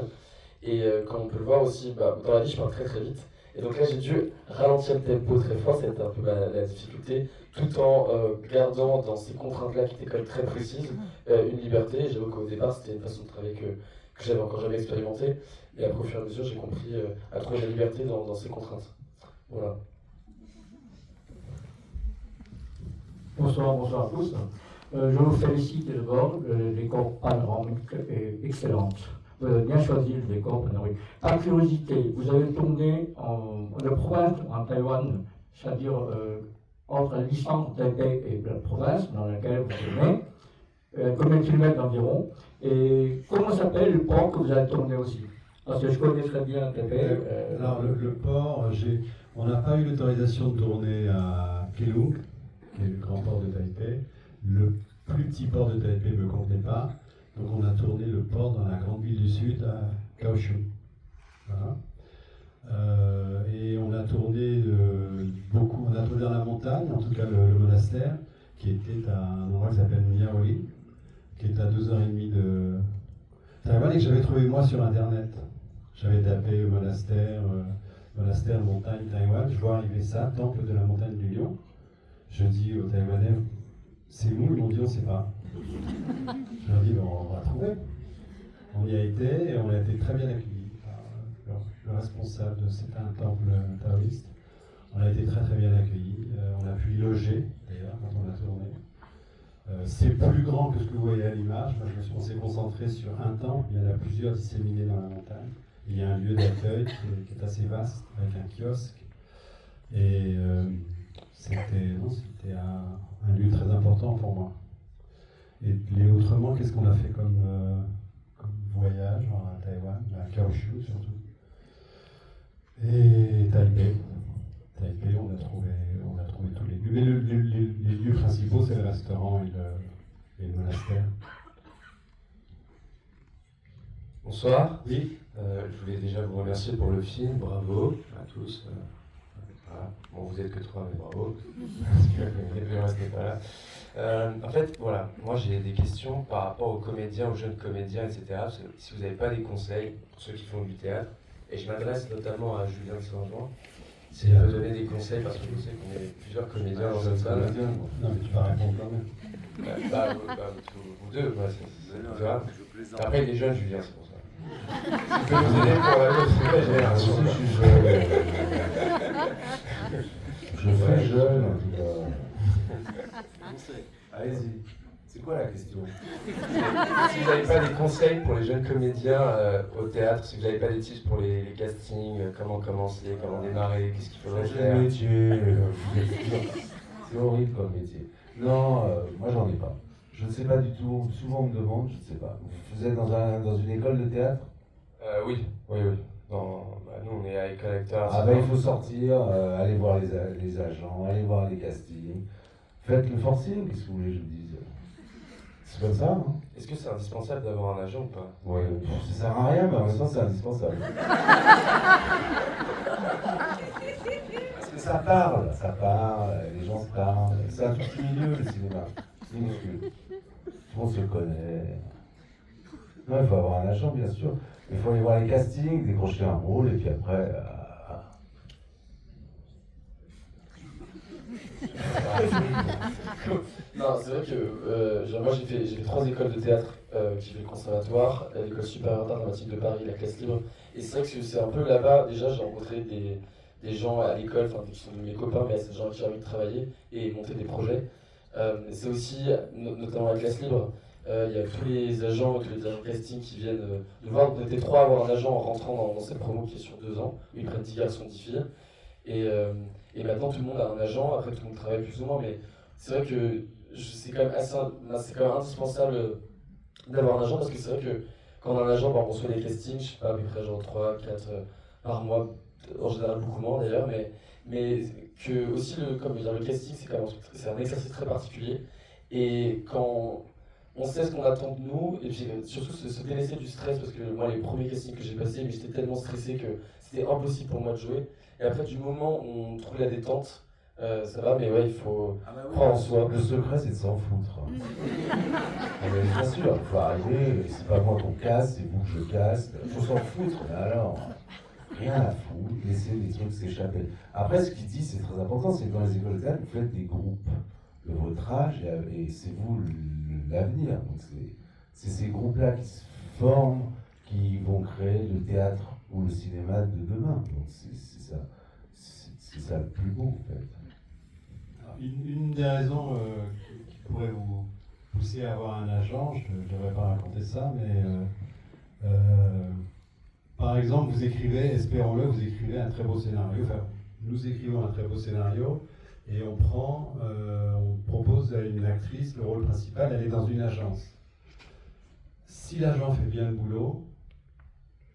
Et comme on peut le voir aussi, dans la vie, je parle très très vite. Et donc là, j'ai dû ralentir le tempo très fort, c'était un peu la difficulté, tout en gardant dans ces contraintes-là qui étaient quand même très précises, une liberté. J'avoue qu'au départ, c'était une façon de travailler que j'avais encore jamais expérimenté. Et après, au fur et à mesure, j'ai compris à trouver la liberté dans ces contraintes. Voilà. Bonsoir à tous. Je vous félicite d'abord, le décor panoramique est excellent. Vous avez bien choisi le décor panoramique. Par curiosité, vous avez tourné en province, en Taïwan, c'est-à-dire entre la distance Taipei et la province dans laquelle vous tournez, combien de kilomètres environ, et comment s'appelle le port que vous avez tourné aussi? Parce que je connais très bien Taipei. Alors le port, on n'a pas eu l'autorisation de tourner à Keelung, qui est le grand port de Taipei. Le plus petit port de Taipei ne me convenait pas. Donc on a tourné le port dans la grande ville du sud, à Kaohsiung. Voilà. Et on a tourné beaucoup, on a tourné dans la montagne, en tout cas le monastère, qui était à un endroit qui s'appelle Miaoli, qui est à 2h30 de Taïwan et que j'avais trouvé moi sur internet. J'avais tapé monastère montagne Taïwan, je vois arriver ça, temple de la montagne du lion. Je dis aux Taïwanais, c'est où? Ils m'ont dit on ne sait pas. Je leur dis on va trouver. On y a été et on a été très bien accueillis par le responsable c'était un temple taoïste. On a été très très bien accueillis. On a pu y loger d'ailleurs quand on a tourné. C'est plus grand que ce que vous voyez à l'image. On s'est concentré sur un temple, il y en a plusieurs disséminés dans la montagne. Il y a un lieu d'accueil qui est assez vaste avec un kiosque. Et c'était un lieu très important pour moi. Et autrement, qu'est-ce qu'on a fait comme voyage à Taïwan, à Kaohsiung surtout. Et Taipei. Taipei, on a trouvé tous les lieux. Mais les lieux principaux, c'est le restaurant et le monastère. Bonsoir. Oui. Je voulais déjà vous remercier pour le film. Bravo à tous. Voilà. Bon, vous êtes que 3, mais bravo. Parce que les deux restaient pas là. En fait, voilà, moi j'ai des questions par rapport aux comédiens, aux jeunes comédiens, etc. Si vous n'avez pas des conseils pour ceux qui font du théâtre, Et je m'adresse notamment à Julien de Saint-Jean. S'il peut donner des conseils, parce que je sais qu'on est plusieurs comédiens dans cette salle. Non, mais tu vas répondre quand même. Vous deux, c'est grave. Après, il est jeune, Julien, c'est pour ça. Tu peux nous aider pour la nouvelle génération. Je suis jeune. Je fais jeune, en tout cas. Allez-y. C'est quoi la question? Si vous n'avez pas des conseils pour les jeunes comédiens au théâtre, si vous n'avez pas des tips pour les castings, comment commencer, comment démarrer, qu'est-ce qu'il faudrait faire? Métier, c'est horrible comme métier. Non, moi j'en ai pas. Je ne sais pas du tout. Souvent on me demande, je ne sais pas. Vous êtes dans une école de théâtre? Oui. Nous on est à École Acteurs. Ah ben il faut sortir, aller voir les agents, aller voir les castings. Faites le forcing, qu'est-ce que vous voulez que je vous dise? C'est comme ça, hein. Est-ce que c'est indispensable d'avoir un agent ou pas? Oui, ça sert à rien, mais en même temps c'est indispensable. Parce que ça parle, les gens se parlent. C'est un tout petit milieu, le cinéma. C'est minuscule. Tout le monde se connaît. Non, il faut avoir un agent, bien sûr. Il faut aller voir les castings, décrocher un rôle, et puis après... Non, c'est vrai que moi j'ai fait 3 écoles de théâtre. J'ai fait le conservatoire, l'école supérieure d'art dramatique de Paris, la classe libre. Et c'est vrai que c'est un peu là-bas, déjà j'ai rencontré des gens à l'école, qui sont mes copains, mais c'est des gens qui ont envie de travailler et monter des projets. C'est aussi, notamment la classe libre, il y a tous les agents, tous les directeurs casting qui viennent nous voir. On était 3 à avoir un agent en rentrant dans cette promo qui est sur 2 ans, où ils prennent 10 garçons, 10 filles. Et maintenant tout le monde a un agent, après tout le monde travaille plus ou moins, mais c'est vrai que c'est quand même indispensable d'avoir un agent, parce que c'est vrai que quand on a un agent, on reçoit les castings, je sais pas, à peu près genre 3, 4 par mois, en général beaucoup moins d'ailleurs, mais que aussi comme dire, le casting c'est un exercice très particulier, et quand on sait ce qu'on attend de nous, et puis surtout se délaisser du stress, parce que moi les premiers castings que j'ai passés, mais j'étais tellement stressé que c'était impossible pour moi de jouer, et après du moment où on trouve la détente, ça va, mais ouais, il faut croire en soi. Le secret, c'est de s'en foutre. Mais bien sûr, il faut arriver, c'est pas moi qu'on casse, c'est vous que je casse. Il faut s'en foutre, mais alors, rien à foutre, laisser les trucs s'échapper. Après, ce qu'il dit, c'est très important, c'est que dans les écoles de théâtre, vous faites des groupes de votre âge, et c'est vous l'avenir. Donc c'est ces groupes-là qui se forment, qui vont créer le théâtre ou le cinéma de demain. Donc c'est ça le plus beau, en fait. Une des raisons qui pourrait vous pousser à avoir un agent, je ne devrais pas raconter ça, mais par exemple, vous écrivez, espérons-le, vous écrivez un très beau scénario, enfin, nous écrivons un très beau scénario, et on propose à une actrice le rôle principal, elle est dans une agence. Si l'agent fait bien le boulot,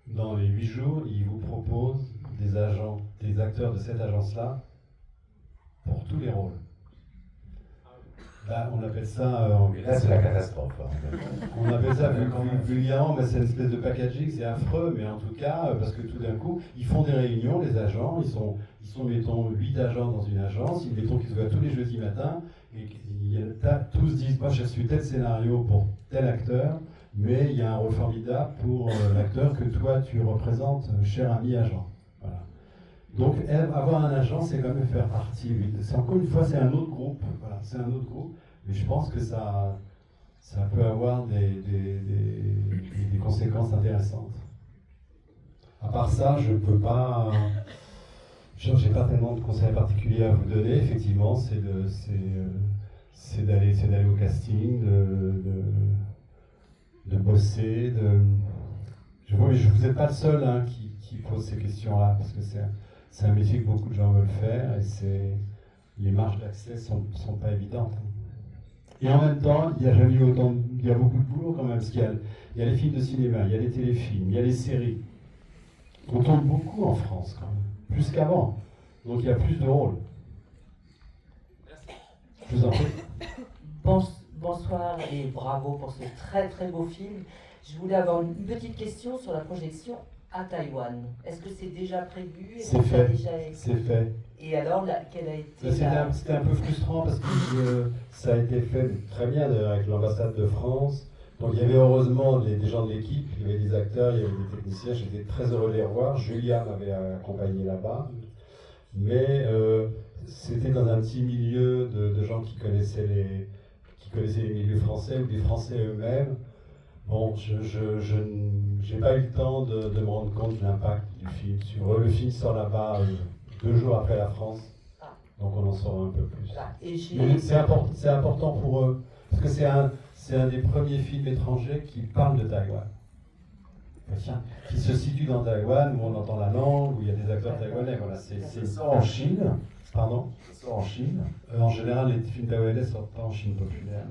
dans les 8 jours, il vous propose des acteurs de cette agence-là, pour tous les rôles. Là, on appelle ça... Et là, c'est la catastrophe. On appelle ça vulgairement, mais c'est une espèce de packaging, c'est affreux, mais en tout cas, parce que tout d'un coup, ils font des réunions, les agents, ils sont mettons, 8 agents dans une agence, mettons qu'ils se voient tous les jeudis matins, et tous disent, moi j'ai reçu tel scénario pour tel acteur, mais il y a un rôle formidable pour l'acteur que toi tu représentes, cher ami agent. Voilà. Donc avoir un agent, c'est quand même faire partie. Encore une fois, c'est un autre groupe. Voilà, c'est un autre groupe. Mais je pense que ça peut avoir des conséquences intéressantes. À part ça, je peux pas. J'ai pas tellement de conseils particuliers à vous donner. Effectivement, c'est d'aller au casting, de bosser. Vous n'êtes pas le seul qui pose ces questions-là, parce que c'est un métier que beaucoup de gens veulent faire, et les marges d'accès sont pas évidentes. Et en même temps, il y a beaucoup de boulot quand même, parce qu'il y a les films de cinéma, il y a les téléfilms, il y a les séries. On tourne beaucoup en France quand même, plus qu'avant. Donc il y a plus de rôles. Je vous en prie. Bonsoir et bravo pour ce très très beau film. Je voulais avoir une petite question sur la projection à Taïwan. Est-ce que c'est déjà prévu? C'est fait. C'est fait. Et alors, quelle a été C'était un peu frustrant parce que ça a été fait très bien avec l'ambassade de France. Donc il y avait heureusement des gens de l'équipe, il y avait des acteurs, il y avait des techniciens, j'étais très heureux de les revoir. Julia m'avait accompagné là-bas, mais c'était dans un petit milieu de gens qui connaissaient les milieux français ou des Français eux-mêmes. Bon, je n'ai pas eu le temps de me rendre compte de l'impact du film sur eux. Le film sort là-bas 2 jours après la France, donc on en saura un peu plus. Mais c'est important pour eux, parce que c'est un des premiers films étrangers qui parle de Taïwan, qui se situe dans Taïwan, où on entend la langue, où il y a des acteurs taïwanais. Voilà, c'est Ça en Chine. Pardon? Ça en Chine. En général, les films taïwanais ne sortent pas en Chine populaire.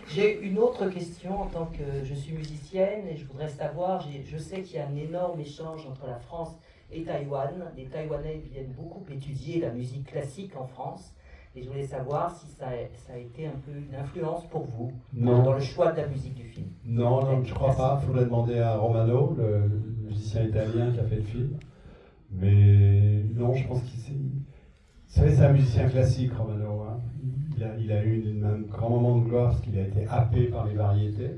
J'ai une autre question en tant que je suis musicienne et je voudrais savoir, je sais qu'il y a un énorme échange entre la France et Taïwan. Les Taïwanais viennent beaucoup étudier la musique classique en France et je voulais savoir si ça a été un peu une influence pour vous dans le choix de la musique du film. Non, je crois pas. Il faudrait demander à Romano, le musicien italien qui a fait le film. Mais non, je pense qu'il s'est... Vous savez, c'est un musicien classique, Romano. Hein. Il a eu un grand moment de gloire parce qu'il a été happé par les variétés.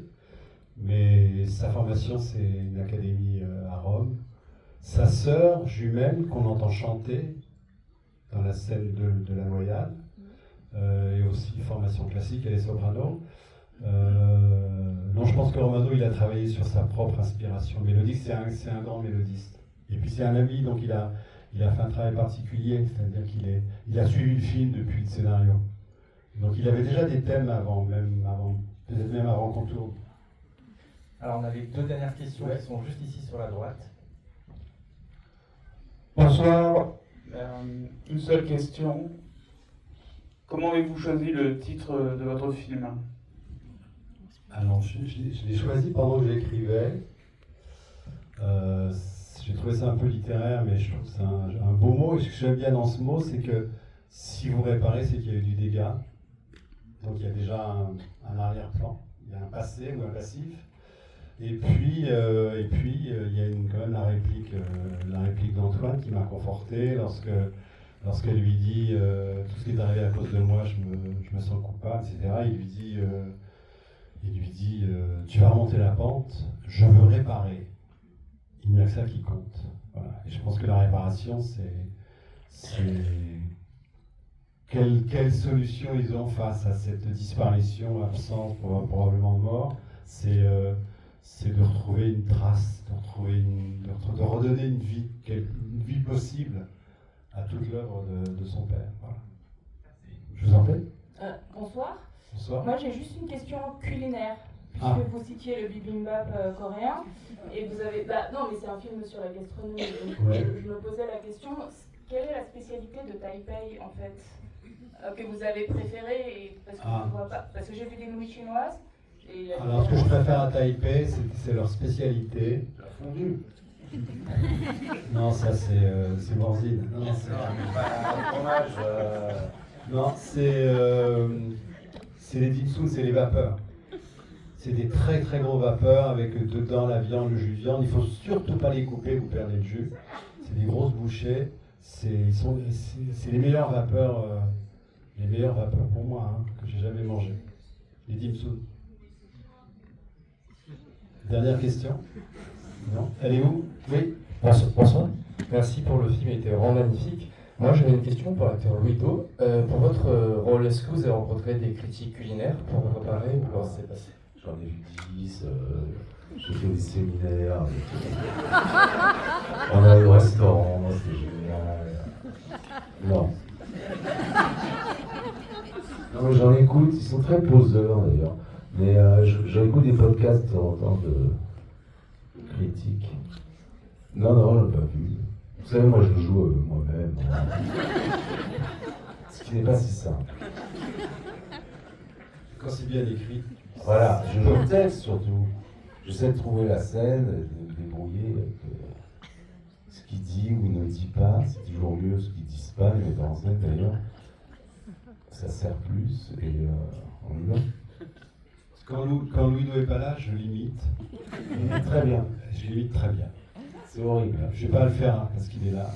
Mais sa formation, c'est une académie à Rome. Sa sœur jumelle, qu'on entend chanter dans la scène de la Noyade, et aussi formation classique, elle est soprano. Non, je pense que Romano, il a travaillé sur sa propre inspiration mélodique. C'est un grand mélodiste. Et puis c'est un ami, donc il a fait un travail particulier, c'est-à-dire qu'il a suivi le film depuis le scénario. Donc il avait déjà des thèmes peut-être même avant qu'on tourne. Alors on avait 2 dernières questions qui sont juste ici sur la droite. Bonsoir. Une seule question. Comment avez-vous choisi le titre de votre film? Alors je l'ai choisi pendant que j'écrivais. J'ai trouvé ça un peu littéraire, mais je trouve que c'est un beau mot. Et ce que j'aime bien dans ce mot, c'est que si vous réparez, c'est qu'il y a eu du dégât. Donc il y a déjà un arrière-plan, il y a un passé ou un passif. Et puis il y a quand même la réplique d'Antoine qui m'a conforté lorsqu'elle lui dit tout ce qui est arrivé à cause de moi, je me sens coupable, etc. Il lui dit tu vas remonter la pente, je veux réparer. Il n'y a que ça qui compte. Voilà. Et je pense que la réparation, c'est quelle solution ils ont face à cette disparition, absence, probablement de mort. C'est de retrouver une trace, de redonner une vie possible à toute l'œuvre de son père. Voilà. Je vous en prie. Bonsoir. Bonsoir. Moi j'ai juste une question culinaire. Puisque vous citiez le bibimbap coréen, et vous avez... non, mais c'est un film sur la gastronomie, donc je me posais la question, quelle est la spécialité de Taipei, en fait, que vous avez préférée, parce que je ne vois pas, parce que j'ai vu des nouilles chinoises, et... Alors, ce que je préfère à Taipei, c'est leur spécialité. La fondue. Non, ça c'est Morzine. Non, c'est fromage. Non, c'est les dim sum, c'est les vapeurs. C'est des très très gros vapeurs avec dedans la viande, le jus de viande. Il ne faut surtout pas les couper, vous perdez le jus. C'est des grosses bouchées. C'est les meilleures vapeurs pour moi que j'ai jamais mangées. Les dim sum. Dernière question? Non? Elle est où? Oui? Bonsoir. Merci pour le film, il était vraiment magnifique. Moi j'avais une question pour l'acteur Louis Do. Pour votre rôle, est-ce que vous avez rencontré des critiques culinaires pour vous préparer ou comment ça s'est passé? J'en ai vu 10, j'ai fait des séminaires, on a eu au restaurant, c'était génial. Non. Non mais j'en écoute, ils sont très poseurs d'ailleurs, mais j'en écoute des podcasts de temps en temps de critiques. Non, je l'ai pas vu. Vous savez, moi je joue moi-même. Ce qui n'est pas si simple. Quand c'est bien écrit. Voilà, je joue le texte surtout. J'essaie de trouver la scène, de me débrouiller avec ce qu'il dit ou ne dit pas. C'est toujours mieux ce qu'ils disent pas, les metteurs en scène d'ailleurs. Ça sert plus et on y va. Quand Louis n'est pas là, je l'imite. Très bien. Je l'imite très bien. C'est horrible. Je ne vais pas le faire parce qu'il est là.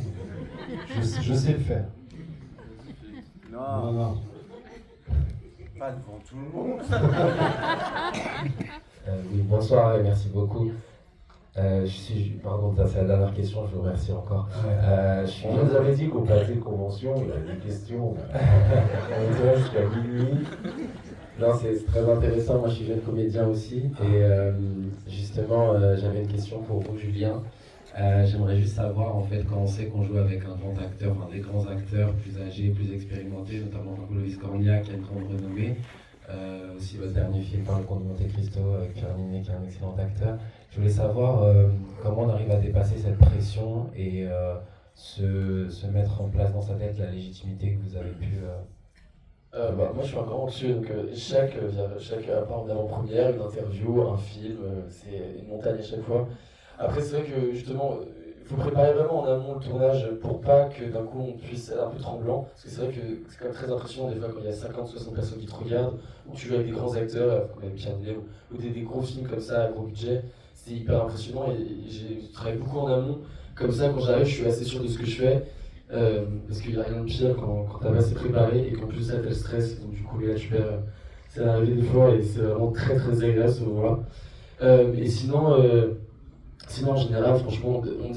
Je sais le faire. Non. Pas devant tout le monde. Oui, bonsoir et merci beaucoup. Pardon, c'est la dernière question, je vous remercie encore. On nous avait dit qu'au pâté de convention, il y avait des questions. On était jusqu'à minuit. Non, c'est très intéressant. Moi, je suis jeune comédien aussi. Et justement, j'avais une question pour vous, Julien. J'aimerais juste savoir, en fait, quand on sait qu'on joue avec un grand acteur, un des grands acteurs plus âgés, plus expérimentés, notamment Jean-Claude Cornillac, qui a une grande renommée. Aussi votre dernier film par le Comte de Monte Cristo avec Pierre Ninet, qui est un excellent acteur. Je voulais savoir comment on arrive à dépasser cette pression et se mettre en place dans sa tête la légitimité que vous avez pu... Moi je suis un grand anxieux, donc chaque part d'avant-première, une interview, un film, c'est une montagne à chaque fois. Après c'est vrai que justement, il faut préparer vraiment en amont le tournage pour pas que d'un coup on puisse être un peu tremblant, parce que c'est vrai que c'est quand même très impressionnant des fois quand il y a 50-60 personnes qui te regardent, ou tu joues avec des grands acteurs, comme Pierre Ninet, ou des gros films comme ça, à gros budget, c'est hyper impressionnant et j'ai travaillé beaucoup en amont, comme ça quand j'arrive je suis assez sûr de ce que je fais. Parce qu'il n'y a rien de pire quand t'as assez préparé et qu'en plus ça t'as le stress, donc du coup là tu perds, c'est arrivé des fois et c'est vraiment très très agréable ce moment-là. Et sinon en général franchement on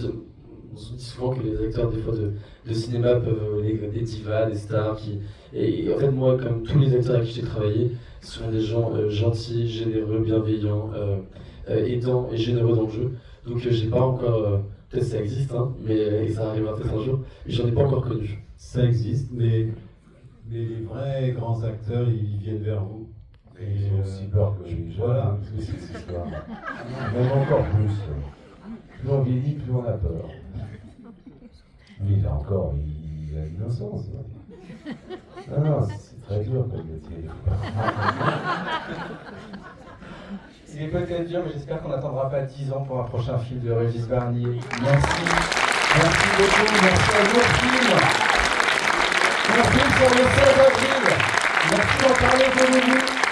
se dit souvent que les acteurs des fois de cinéma peuvent des divas, des stars et en fait moi comme tous les acteurs avec qui j'ai travaillé ce sont des gens gentils, généreux, bienveillants, aidants et généreux dans le jeu, donc j'ai pas encore... Peut-être ça existe, hein, mais ça arrivera peut-être un jour, mais j'en ai pas encore connu. Ça existe, mais les vrais grands acteurs, ils viennent vers vous. Et ils ont aussi peur que les gens... Voilà. Même encore plus. Plus on vieillit, plus on a peur. Lui, là encore, il a l'innocence. Non, c'est très dur comme métier. Il est peut-être dur, mais j'espère qu'on n'attendra pas 10 ans pour un prochain film de Régis Barnier. Merci. Merci beaucoup. Merci à vos films. Un film sur le 16 avril. Merci d'en parler de nous.